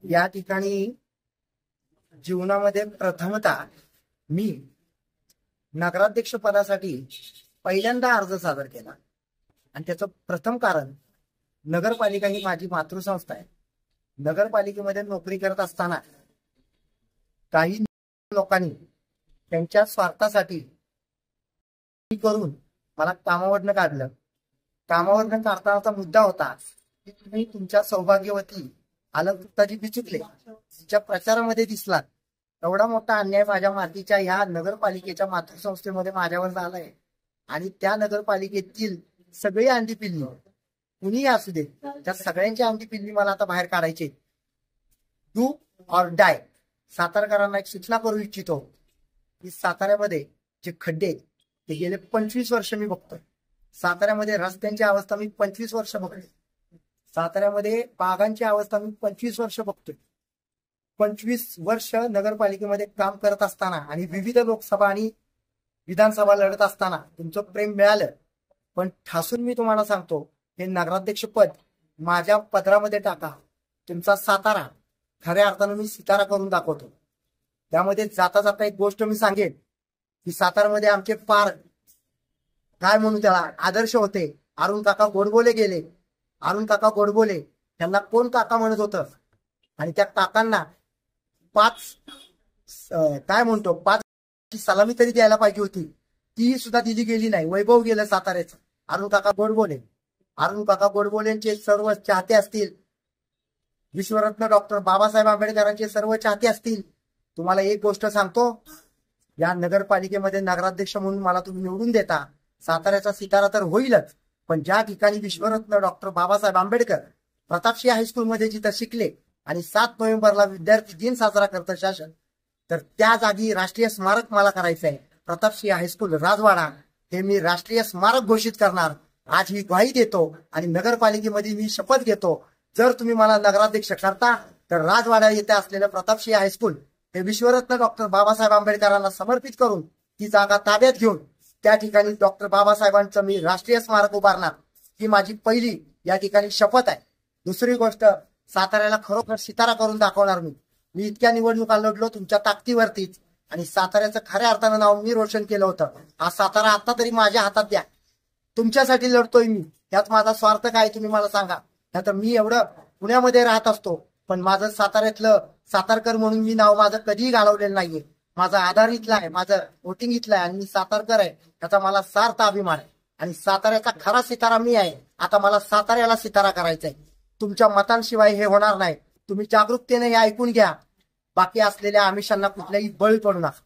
या ठिकाणी जीवनामध्ये प्रथमतः मी नगराध्यक्ष पदासाठी पहिल्यांदा अर्ज सादर केला आणि त्याचं प्रथम कारण नगरपालिका ही माझी मातृसंस्था आहे। नगरपालिकेमध्ये नोकरी करत असताना काही लोकांनी त्यांच्या स्वार्थासाठी करून मला कामावरनं काढलं। कामावरनं काढतानाचा मुद्दा होता की तुम्ही तुमच्या सौभाग्यवती अलगताजी बिचुकले तिच्या प्रचारामध्ये दिसलात। एवढा मोठा अन्याय माझ्या मातीच्या ह्या नगरपालिकेच्या मातृसंस्थेमध्ये माझ्यावर झालाय आणि त्या नगरपालिकेतील सगळी अंडी पिल्ली कुणीही असू दे त्या सगळ्यांची अंडी पिल्ली मला आता बाहेर काढायची। Do or die. सातारकरांना एक सूचना करू इच्छितो की साताऱ्यामध्ये जे खड्डे ते गेले 25 वर्ष मी बघतोय। साताऱ्यामध्ये रस्त्यांची अवस्था मी 25 वर्ष बघतोय। साताऱ्यामध्ये बागांची अवस्था मी 25 वर्ष बघतोय। 25 वर्ष नगरपालिकेमध्ये काम करत असताना आणि विविध लोकसभा आणि विधानसभा लढत असताना तुमचं प्रेम मिळालं, पण ठासून मी तुम्हाला सांगतो हे नगराध्यक्ष पद माझ्या पदरामध्ये टाका। तुमचा सातारा खऱ्या अर्थानं मी सितारा करून दाखवतो। त्यामध्ये जाता जाता एक गोष्ट मी सांगेन की सातारामध्ये आमचे फार काय म्हणू त्याला आदर्श होते। अरुण काका गोडबोले गेले। अरुण काका गोडबोले त्यांना कोण काका म्हणत होतं आणि त्या काकांना 5 सलामी तरी द्यायला पाहिजे होती, ती सुद्धा दिली गेली नाही। वैभव गेलं साताऱ्याचं। अरुण काका गोडबोले, अरुण काका गोडबोलेंचे सर्व चाहते असतील, विश्वरत्न डॉक्टर बाबासाहेब आंबेडकरांचे सर्व चाहते असतील। तुम्हाला एक गोष्ट सांगतो, या नगरपालिकेमध्ये नगराध्यक्ष म्हणून मला तुम्ही निवडून देता, साताऱ्याचा सितारा तर होईलच, पण ज्या ठिकाणी विश्वरत्न डॉक्टर बाबासाहेब आंबेडकर प्रतापसिंह हायस्कूलमध्ये जिथं शिकले आणि 7 नोव्हेंबरला विद्यार्थी दिन साजरा करतं शासन, तर त्या जागी राष्ट्रीय स्मारक मला करायचं आहे। प्रतापसिंह हायस्कूल राजवाडा हे मी राष्ट्रीय स्मारक घोषित करणार। आज ही ग्वाही देतो आणि नगरपालिकेमध्ये मी शपथ घेतो, जर तुम्ही मला नगराध्यक्ष करता तर राजवाडा येथे असलेलं प्रतापसिंह हायस्कूल हे विश्वरत्न डॉक्टर बाबासाहेब आंबेडकरांना समर्पित करून ती जागा ताब्यात घेऊन त्या ठिकाणी डॉक्टर बाबासाहेबांचं मी राष्ट्रीय स्मारक उभारणार। ही माझी पहिली या ठिकाणी शपथ आहे। दुसरी गोष्ट, साताऱ्याला खरोखर सितारा करून दाखवणार मी इतक्या निवडणुका लढलो तुमच्या ताकदीवरतीच आणि साताऱ्याचं खऱ्या अर्थानं नाव मी रोशन केलं होतं। हा सातारा आता तरी माझ्या हातात द्या, तुमच्यासाठी लढतोय मी। यात माझा स्वार्थ काय तुम्ही मला सांगा। नाहीतर मी एवढं पुण्यामध्ये राहत असतो, पण माझं साताऱ्यातलं सातारकर म्हणून मी नाव माझं कधीही घालवलेलं नाहीये। माझा आधार इथला आहे, माझं वोटिंग इथलं आहे आणि मी सातारकर आहे, त्याचा मला सार्थ अभिमान आहे आणि साताऱ्याचा खरा सितारा मी आहे। आता मला साताऱ्याला सितारा करायचा आहे। तुमच्या मतांशिवाय हे होणार नाही। तुम्ही जागरूकतेने हे ऐकून घ्या। बाकी असलेल्या आमिषांना कुठल्याही बळी पडू नका।